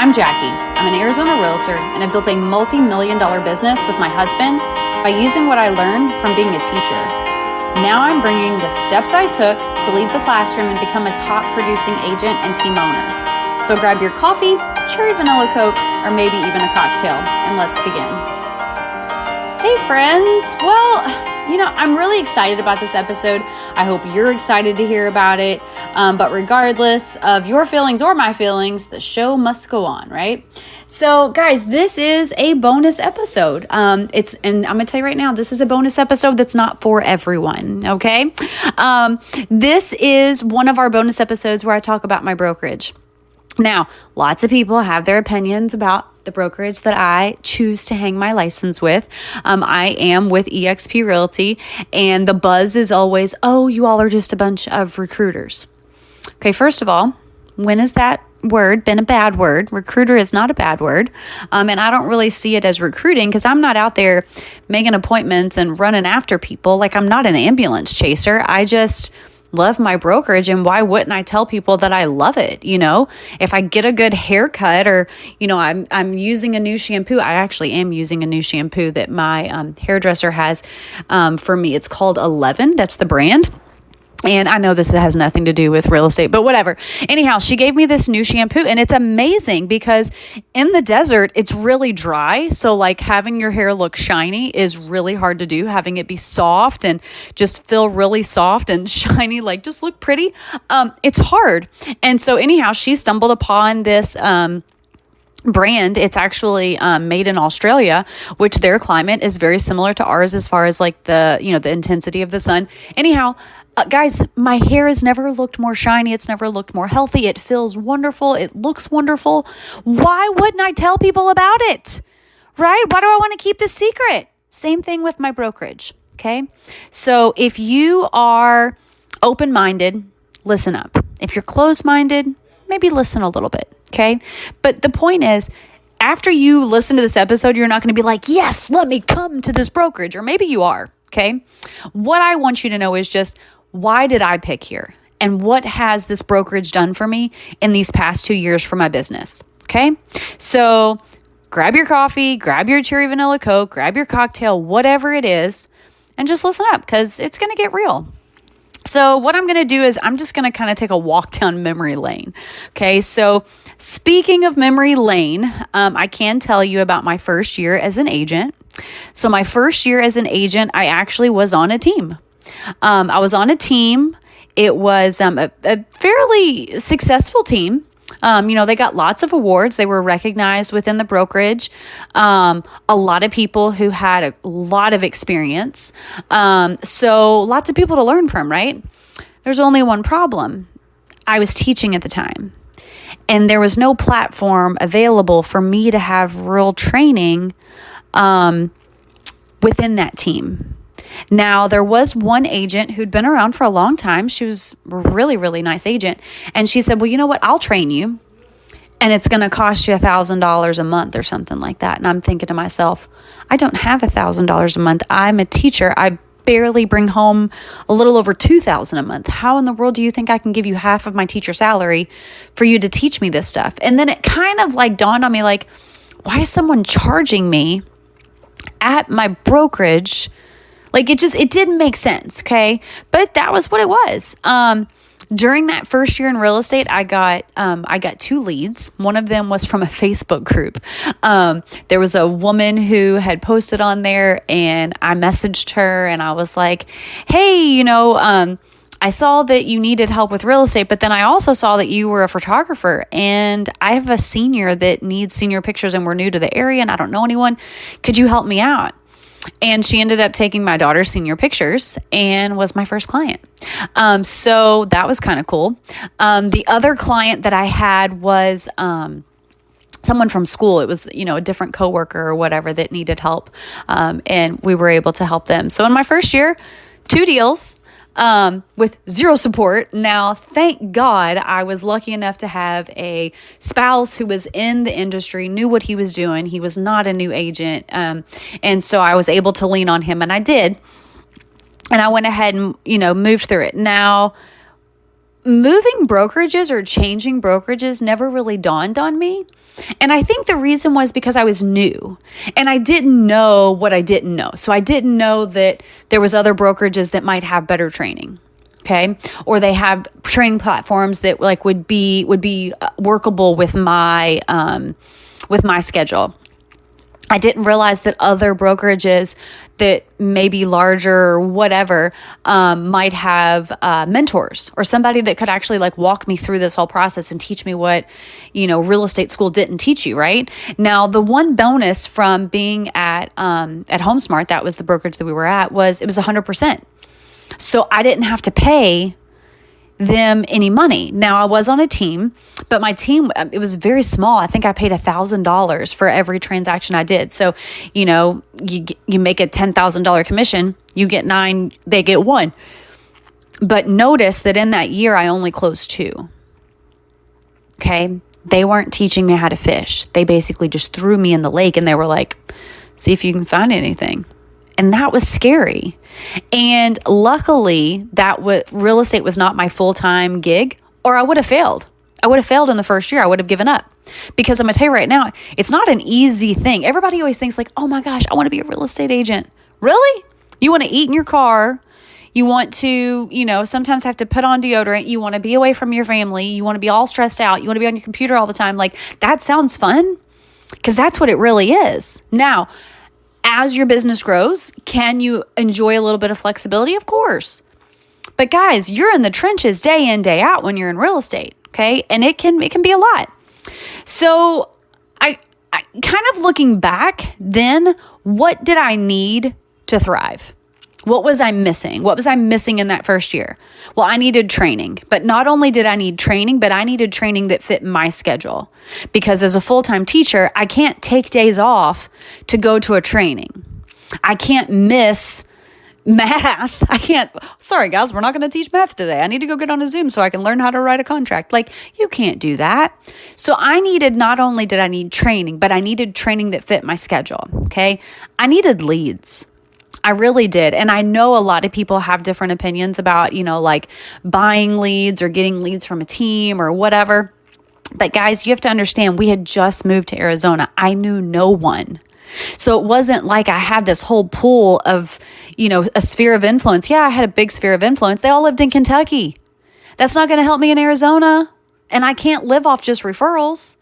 I'm Jackie. I'm an Arizona realtor, and I built a multi-million-dollar business with my husband by using what I learned from being a teacher. Now I'm bringing the steps I took to leave the classroom and become a top-producing agent and team owner. So grab your coffee, cherry vanilla Coke, or maybe even a cocktail, and let's begin. Hey friends, I'm really excited about this episode. I hope you're excited to hear about it. But regardless of your feelings or my feelings, the show must go on, right? So guys, this is a bonus episode. And I'm gonna tell you right now, this is a bonus episode that's not for everyone, okay? This is one of our bonus episodes where I talk about my brokerage. Now, lots of people have their opinions about the brokerage that I choose to hang my license with. I am with eXp Realty, and the buzz is always, oh, you all are just a bunch of recruiters. Okay, first of all, when has that word been a bad word? Recruiter is not a bad word. And I don't really see it as recruiting because I'm not out there making appointments and running after people. Like, I'm not an ambulance chaser. I just love my brokerage, and why wouldn't I tell people that I love it? If I get a good haircut, or I'm using a new shampoo. I actually am using a new shampoo that my hairdresser has for me. It's called 11. That's the brand. And I know this has nothing to do with real estate, but whatever. Anyhow, she gave me this new shampoo, and it's amazing because in the desert, it's really dry. So like having your hair look shiny is really hard to do. Having it be soft and just feel really soft and shiny, like just look pretty. It's hard. And so anyhow, she stumbled upon this, brand. It's actually made in Australia, which their climate is very similar to ours as far as like the intensity of the sun. Anyhow, guys, my hair has never looked more shiny. It's never looked more healthy. It feels wonderful. It looks wonderful. Why wouldn't I tell people about it? Right? Why do I want to keep this secret? Same thing with my brokerage. Okay. So if you are open-minded, listen up. If you're closed-minded, maybe listen a little bit. Okay. But the point is, after you listen to this episode, you're not going to be like, yes, let me come to this brokerage. Or maybe you are. Okay. What I want you to know is just, why did I pick here? And what has this brokerage done for me in these past 2 years for my business? Okay. So grab your coffee, grab your cherry vanilla Coke, grab your cocktail, whatever it is, and just listen up because it's going to get real. So what I'm going to do is I'm just going to kind of take a walk down memory lane. Okay. So speaking of memory lane, I can tell you about my first year as an agent. So my first year as an agent, I actually was on a team. I was on a team. It was a fairly successful team. They got lots of awards. They were recognized within the brokerage. A lot of people who had a lot of experience. So lots of people to learn from, right? There's only one problem. I was teaching at the time, and there was no platform available for me to have real training within that team. Now, there was one agent who'd been around for a long time. She was a really, really nice agent. And she said, well, you know what? I'll train you. And it's going to cost you $1,000 a month or something like that. And I'm thinking to myself, I don't have $1,000 a month. I'm a teacher. I barely bring home a little over $2,000 a month. How in the world do you think I can give you half of my teacher salary for you to teach me this stuff? And then it kind of like dawned on me, like, why is someone charging me at my brokerage? Like it didn't make sense. Okay. But that was what it was. During that first year in real estate, I got 2 leads. One of them was from a Facebook group. There was a woman who had posted on there, and I messaged her and I was like, hey, I saw that you needed help with real estate, but then I also saw that you were a photographer, and I have a senior that needs senior pictures, and we're new to the area and I don't know anyone. Could you help me out? And she ended up taking my daughter's senior pictures and was my first client. So that was kind of cool. The other client that I had was someone from school. It was, a different coworker or whatever that needed help. And we were able to help them. So in my first year, 2 deals. With 0 support. Now, thank God I was lucky enough to have a spouse who was in the industry, knew what he was doing. He was not a new agent. And so I was able to lean on him, and I did. And I went ahead and, moved through it. Now, moving brokerages or changing brokerages never really dawned on me. And I think the reason was because I was new and I didn't know what I didn't know. So I didn't know that there was other brokerages that might have better training. Okay. Or they have training platforms that like would be workable with my schedule. I didn't realize that other brokerages that may be larger or whatever might have mentors or somebody that could actually like walk me through this whole process and teach me what, real estate school didn't teach you, right? Now, the one bonus from being at HomeSmart, that was the brokerage that we were at, was it was 100%. So I didn't have to pay them any money. Now I was on a team, but my team, it was very small. I think I paid $1,000 for every transaction I did. So, you make a $10,000 commission, you get 9, they get 1. But notice that in that year, I only closed 2. Okay. They weren't teaching me how to fish. They basically just threw me in the lake and they were like, see if you can find anything. And that was scary. And luckily, real estate was not my full-time gig, or I would have failed. I would have failed in the first year. I would have given up. Because I'm going to tell you right now, it's not an easy thing. Everybody always thinks like, oh my gosh, I want to be a real estate agent. Really? You want to eat in your car. You want to, sometimes have to put on deodorant. You want to be away from your family. You want to be all stressed out. You want to be on your computer all the time. Like, that sounds fun because that's what it really is. Now, as your business grows, can you enjoy a little bit of flexibility? Of course. But guys, you're in the trenches day in, day out when you're in real estate, okay? And it can be a lot. So I kind of looking back then, what did I need to thrive? What was I missing? What was I missing in that first year? Well, I needed training, but not only did I need training, but I needed training that fit my schedule. Because as a full-time teacher, I can't take days off to go to a training. I can't miss math. Sorry guys, we're not going to teach math today. I need to go get on a Zoom so I can learn how to write a contract. Like, you can't do that. So not only did I need training, but I needed training that fit my schedule. Okay. I needed leads. I really did. And I know a lot of people have different opinions about, like buying leads or getting leads from a team or whatever. But guys, you have to understand, we had just moved to Arizona. I knew no one. So it wasn't like I had this whole pool of, a sphere of influence. Yeah, I had a big sphere of influence. They all lived in Kentucky. That's not going to help me in Arizona. And I can't live off just referrals.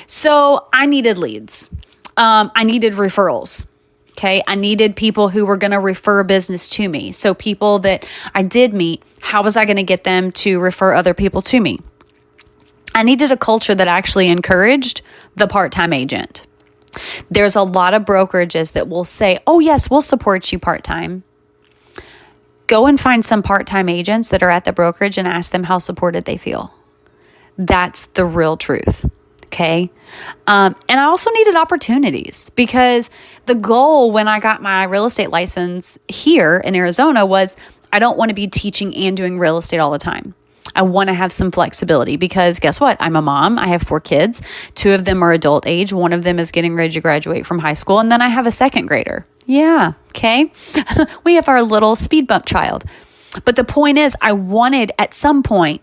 So I needed leads. I needed referrals. Okay, I needed people who were going to refer business to me. So people that I did meet, how was I going to get them to refer other people to me? I needed a culture that actually encouraged the part-time agent. There's a lot of brokerages that will say, oh yes, we'll support you part-time. Go and find some part-time agents that are at the brokerage and ask them how supported they feel. That's the real truth. Okay. And I also needed opportunities because the goal when I got my real estate license here in Arizona was I don't want to be teaching and doing real estate all the time. I want to have some flexibility because guess what? I'm a mom. I have 4 kids. 2 of them are adult age. 1 of them is getting ready to graduate from high school. And then I have a 2nd grader. Yeah. Okay. We have our little speed bump child. But the point is, I wanted at some point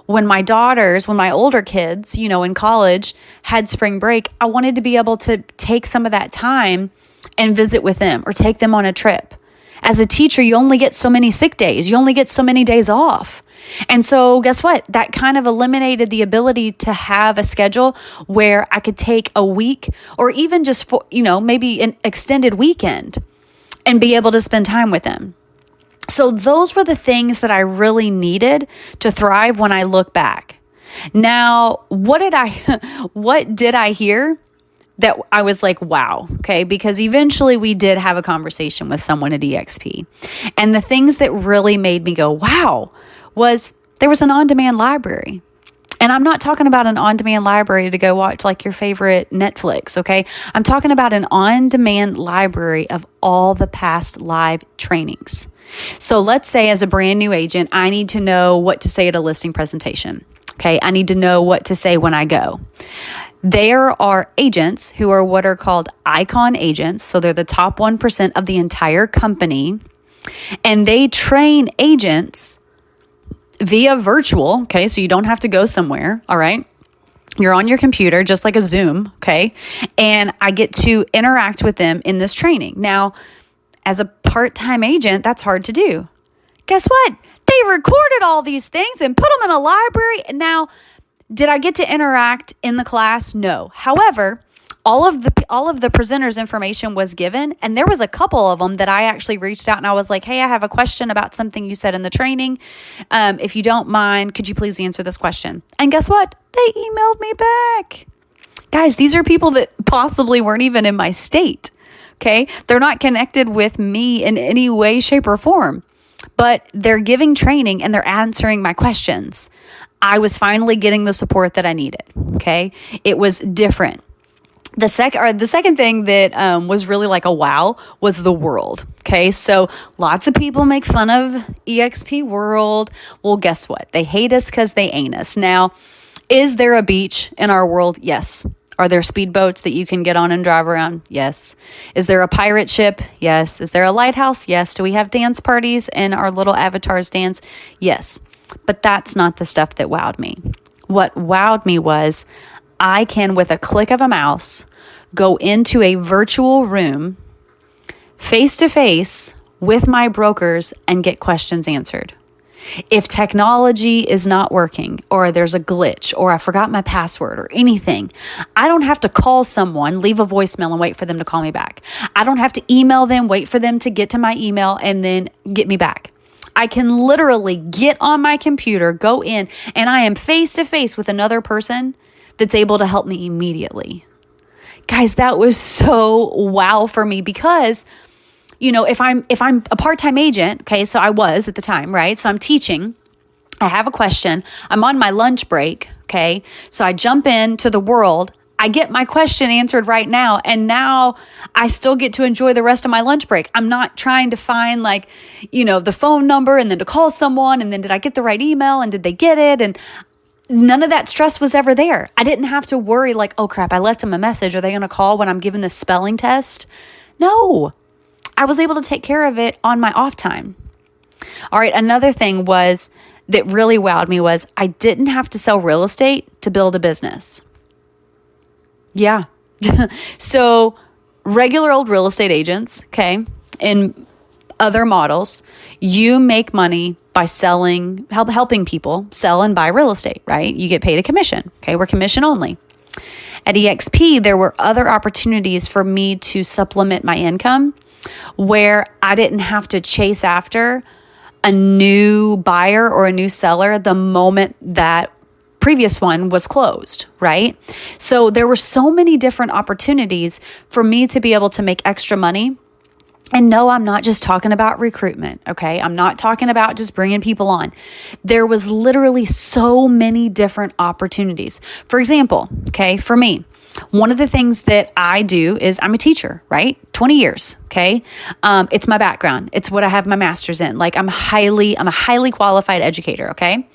when my older kids, in college had spring break, I wanted to be able to take some of that time and visit with them or take them on a trip. As a teacher, you only get so many sick days. You only get so many days off. And so guess what? That kind of eliminated the ability to have a schedule where I could take a week or even just for, maybe an extended weekend and be able to spend time with them. So those were the things that I really needed to thrive when I look back. Now, what did I hear that I was like, wow, okay? Because eventually we did have a conversation with someone at EXP. And the things that really made me go, wow, was there was an on-demand library. And I'm not talking about an on-demand library to go watch like your favorite Netflix, okay? I'm talking about an on-demand library of all the past live trainings. So let's say as a brand new agent, I need to know what to say at a listing presentation, okay? I need to know what to say when I go. There are agents who are what are called icon agents. So they're the top 1% of the entire company. And they train agents via virtual. Okay. So you don't have to go somewhere. All right. You're on your computer, just like a Zoom. Okay. And I get to interact with them in this training. Now, as a part-time agent, that's hard to do. Guess what? They recorded all these things and put them in a library. Now, did I get to interact in the class? No. However, all of the presenters' information was given, and there was a couple of them that I actually reached out and I was like, hey, I have a question about something you said in the training. If you don't mind, could you please answer this question? And guess what? They emailed me back. Guys, these are people that possibly weren't even in my state. Okay? They're not connected with me in any way, shape, or form, but they're giving training and they're answering my questions. I was finally getting the support that I needed. Okay? It was different. The second thing that was really like a wow was the world. Okay, so lots of people make fun of EXP World. Well, guess what? They hate us because they ain't us. Now, is there a beach in our world? Yes. Are there speedboats that you can get on and drive around? Yes. Is there a pirate ship? Yes. Is there a lighthouse? Yes. Do we have dance parties and our little avatars dance? Yes. But that's not the stuff that wowed me. What wowed me was I can, with a click of a mouse, go into a virtual room face to face with my brokers and get questions answered. If technology is not working, or there's a glitch, or I forgot my password or anything, I don't have to call someone, leave a voicemail and wait for them to call me back. I don't have to email them, wait for them to get to my email and then get me back. I can literally get on my computer, go in, and I am face to face with another person that's able to help me immediately. Guys, that was so wow for me because, you know, if I'm a part-time agent, okay, so I was at the time, right? So I'm teaching, I have a question, I'm on my lunch break, okay? So I jump into the world, I get my question answered right now, and now I still get to enjoy the rest of my lunch break. I'm not trying to find the phone number and then to call someone and then did I get the right email and did they get it? And none of that stress was ever there. I didn't have to worry like, oh crap, I left them a message. Are they going to call when I'm giving the spelling test? No, I was able to take care of it on my off time. All right. Another thing that really wowed me was I didn't have to sell real estate to build a business. Yeah. So regular old real estate agents, okay, in other models, you make money by helping people sell and buy real estate, right? You get paid a commission. Okay. We're commission only. At EXP, there were other opportunities for me to supplement my income where I didn't have to chase after a new buyer or a new seller the moment that previous one was closed, right? So there were so many different opportunities for me to be able to make extra money. And no, I'm not just talking about recruitment, okay? I'm not talking about just bringing people on. There was literally so many different opportunities. For example, okay, for me, one of the things that I do is I'm a teacher, right? 20 years, okay? It's my background. It's what I have my master's in. Like I'm a highly qualified educator, okay?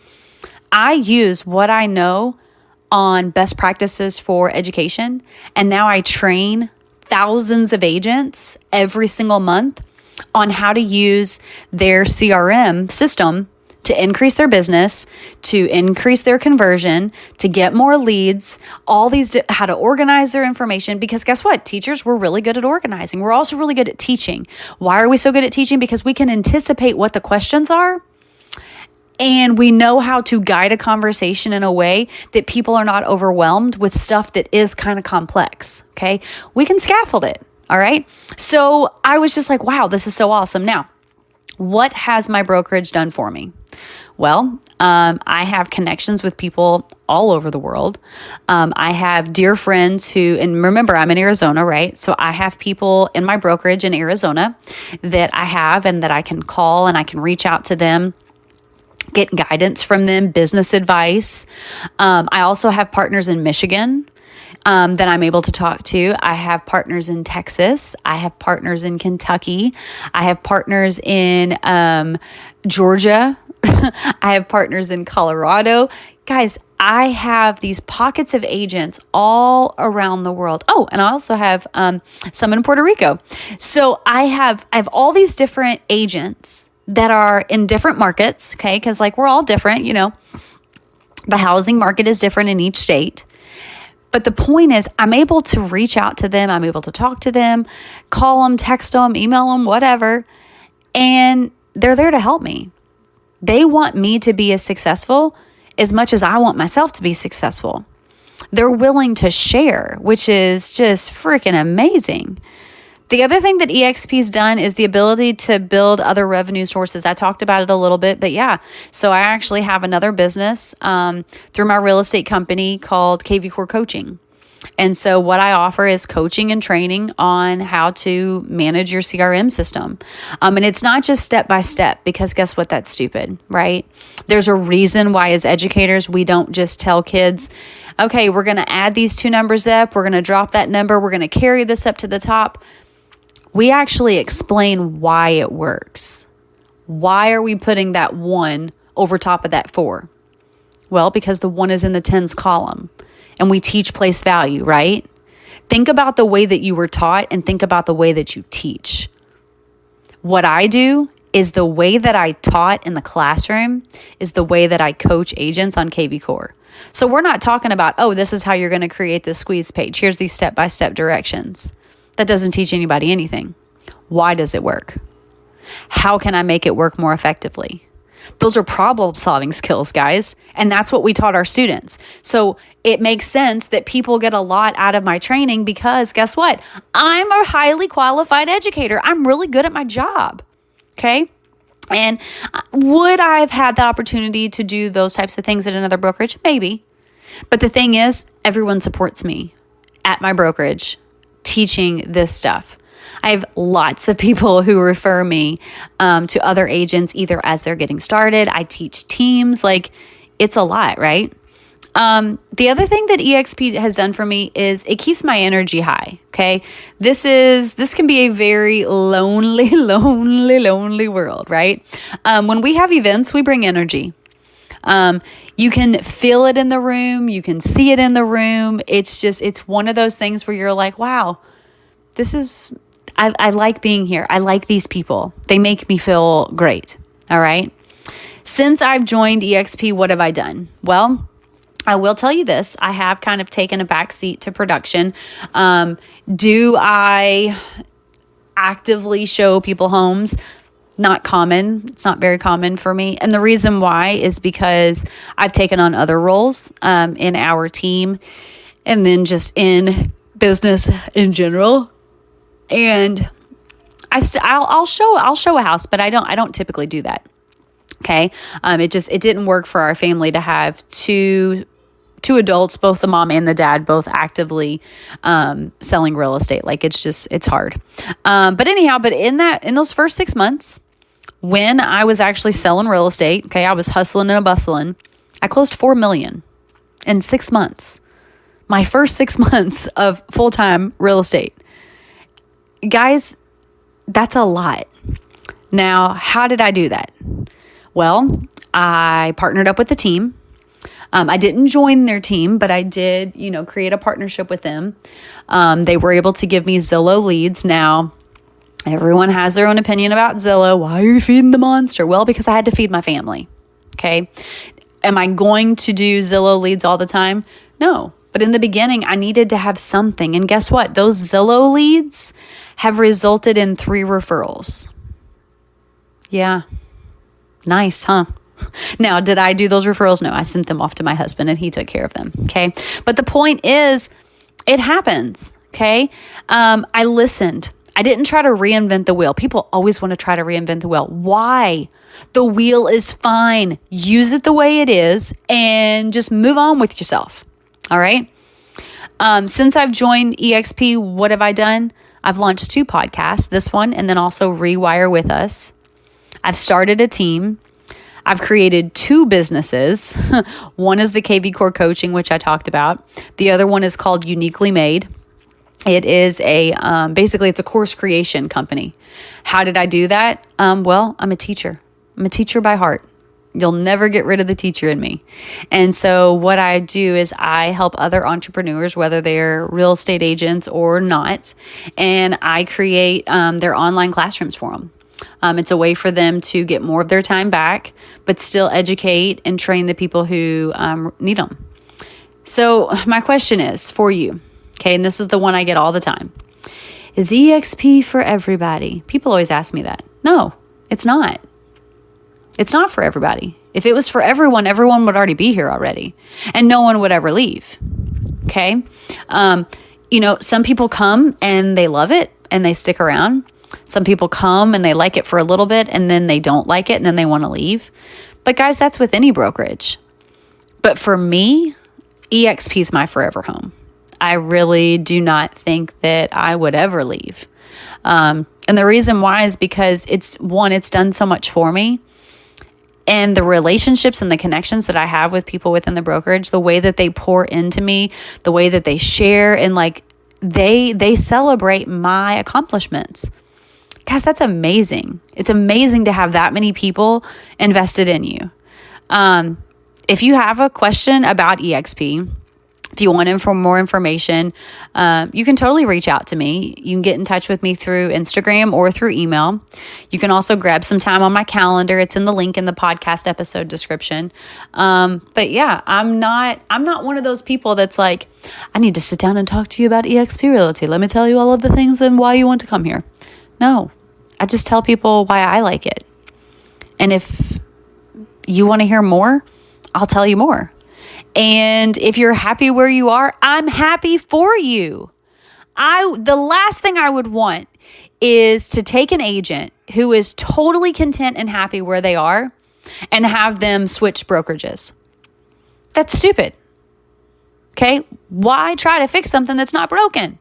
I use what I know on best practices for education, and now I train thousands of agents every single month on how to use their CRM system to increase their business, to increase their conversion, to get more leads, how to organize their information. Because guess what? Teachers, we're really good at organizing. We're also really good at teaching. Why are we so good at teaching? Because we can anticipate what the questions are. And we know how to guide a conversation in a way that people are not overwhelmed with stuff that is kind of complex, okay? We can scaffold it, all right? So I was just like, wow, this is so awesome. Now, what has my brokerage done for me? Well, I have connections with people all over the world. I have dear friends and remember, I'm in Arizona, right? So I have people in my brokerage in Arizona that I have and that I can call and I can reach out to them, get guidance from them, business advice. I also have partners in Michigan that I'm able to talk to. I have partners in Texas. I have partners in Kentucky. I have partners in Georgia. I have partners in Colorado. Guys, I have these pockets of agents all around the world. Oh, and I also have some in Puerto Rico. So I have all these different agents that are in different markets, okay? Because like we're all different, the housing market is different in each state. But the point is, I'm able to reach out to them. I'm able to talk to them, call them, text them, email them, whatever. And they're there to help me. They want me to be as successful as much as I want myself to be successful. They're willing to share, which is just freaking amazing. The other thing that EXP's done is the ability to build other revenue sources. I talked about it a little bit, but yeah. So I actually have another business through my real estate company called KV Core Coaching. And so what I offer is coaching and training on how to manage your CRM system. And it's not just step by step, because guess what? That's stupid, right? There's a reason why as educators, we don't just tell kids, okay, we're going to add these 2 numbers up. We're going to drop that number. We're going to carry this up to the top. We actually explain why it works. Why are we putting that 1 over top of that 4? Well, because the 1 is in the tens column and we teach place value, right? Think about the way that you were taught and think about the way that you teach. What I do is the way that I taught in the classroom is the way that I coach agents on KV Core. So we're not talking about, oh, this is how you're going to create this squeeze page. Here's these step-by-step directions. That doesn't teach anybody anything. Why does it work? How can I make it work more effectively? Those are problem-solving skills, guys. And that's what we taught our students. So it makes sense that people get a lot out of my training because guess what? I'm a highly qualified educator. I'm really good at my job. Okay? And would I have had the opportunity to do those types of things at another brokerage? Maybe. But the thing is, everyone supports me at my brokerage teaching this stuff. I have lots of people who refer me to other agents either as they're getting started. I teach teams. Like, it's a lot, right? The other thing that EXP has done for me is it keeps my energy high. Okay. This can be a very lonely, lonely world, right? When we have events, we bring energy. You can feel it in the room. You can see it in the room. It's one of those things where you're like, wow, I like being here. I like these people. They make me feel great. All right. Since I've joined EXP, what have I done? Well, I will tell you this. I have kind of taken a back seat to production. Do I actively show people homes? Not common. It's not very common for me. And the reason why is because I've taken on other roles in our team and then just in business in general. And I'll show a house, but I don't typically do that. Okay. It didn't work for our family to have two adults, both the mom and the dad, both actively selling real estate. Like it's hard. But in those first 6 months, when I was actually selling real estate, okay, I was hustling and bustling. I closed $4 million in 6 months. My first 6 months of full-time real estate. Guys, that's a lot. Now, how did I do that? Well, I partnered up with the team. I didn't join their team, but I did, create a partnership with them. They were able to give me Zillow leads. Now, everyone has their own opinion about Zillow. Why are you feeding the monster? Well, because I had to feed my family. Okay. Am I going to do Zillow leads all the time? No. But in the beginning, I needed to have something. And guess what? Those Zillow leads have resulted in 3 referrals. Yeah. Nice, huh? Now, did I do those referrals? No, I sent them off to my husband and he took care of them. Okay. But the point is, it happens. Okay. I listened. I didn't try to reinvent the wheel. People always want to try to reinvent the wheel. Why? The wheel is fine. Use it the way it is and just move on with yourself. All right. Since I've joined EXP, what have I done? I've launched 2 podcasts, this one, and then also Rewire with Us. I've started a team. I've created 2 businesses. One is the KV Core Coaching, which I talked about. The other one is called Uniquely Made. It is basically it's a course creation company. How did I do that? Well, I'm a teacher. I'm a teacher by heart. You'll never get rid of the teacher in me. And so what I do is I help other entrepreneurs, whether they're real estate agents or not, and I create their online classrooms for them. It's a way for them to get more of their time back, but still educate and train the people who need them. So my question is for you, okay, and this is the one I get all the time. Is EXP for everybody? People always ask me that. No, it's not. It's not for everybody. If it was for everyone, everyone would already be here already, and no one would ever leave. Okay. Some people come and they love it and they stick around. Some people come and they like it for a little bit and then they don't like it and then they want to leave. But guys, that's with any brokerage. But for me, EXP is my forever home. I really do not think that I would ever leave. And the reason why is because it's done so much for me. And the relationships and the connections that I have with people within the brokerage, the way that they pour into me, the way that they share, and like they celebrate my accomplishments. Guys, that's amazing. It's amazing to have that many people invested in you. If you have a question about EXP, if you want more information, you can totally reach out to me. You can get in touch with me through Instagram or through email. You can also grab some time on my calendar. It's in the link in the podcast episode description. But yeah, I'm not one of those people that's like, I need to sit down and talk to you about EXP Realty. Let me tell you all of the things and why you want to come here. No, I just tell people why I like it. And if you want to hear more, I'll tell you more. And if you're happy where you are, I'm happy for you. The last thing I would want is to take an agent who is totally content and happy where they are and have them switch brokerages. That's stupid. Okay? Why try to fix something that's not broken?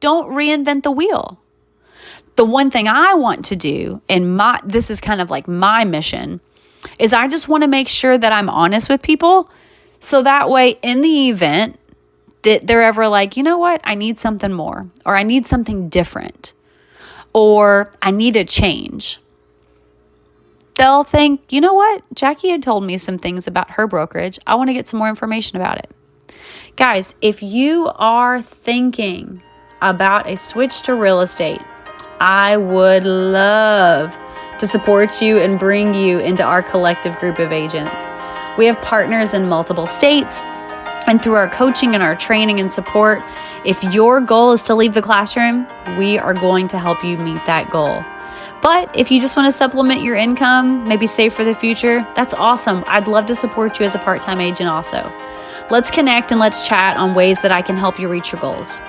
Don't reinvent the wheel. The one thing I want to do, and this is kind of like my mission, is I just want to make sure that I'm honest with people. So that way, in the event that they're ever like, you know what, I need something more, or I need something different, or I need a change, they'll think, you know what, Jackie had told me some things about her brokerage. I want to get some more information about it. Guys, if you are thinking about a switch to real estate, I would love to support you and bring you into our collective group of agents. We have partners in multiple states, and through our coaching and our training and support, if your goal is to leave the classroom, we are going to help you meet that goal. But if you just want to supplement your income, maybe save for the future, that's awesome. I'd love to support you as a part-time agent also. Let's connect and let's chat on ways that I can help you reach your goals.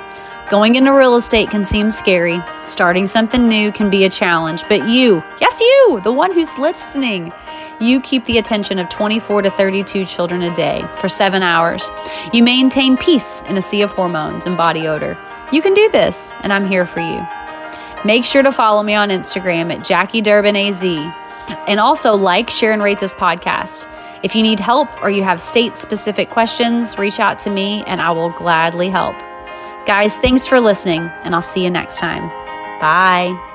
Going into real estate can seem scary. Starting something new can be a challenge, but you, yes you, the one who's listening, you keep the attention of 24 to 32 children a day for 7 hours. You maintain peace in a sea of hormones and body odor. You can do this, and I'm here for you. Make sure to follow me on Instagram at Jackie Durbin AZ, and also like, share, and rate this podcast. If you need help or you have state-specific questions, reach out to me, and I will gladly help. Guys, thanks for listening, and I'll see you next time. Bye.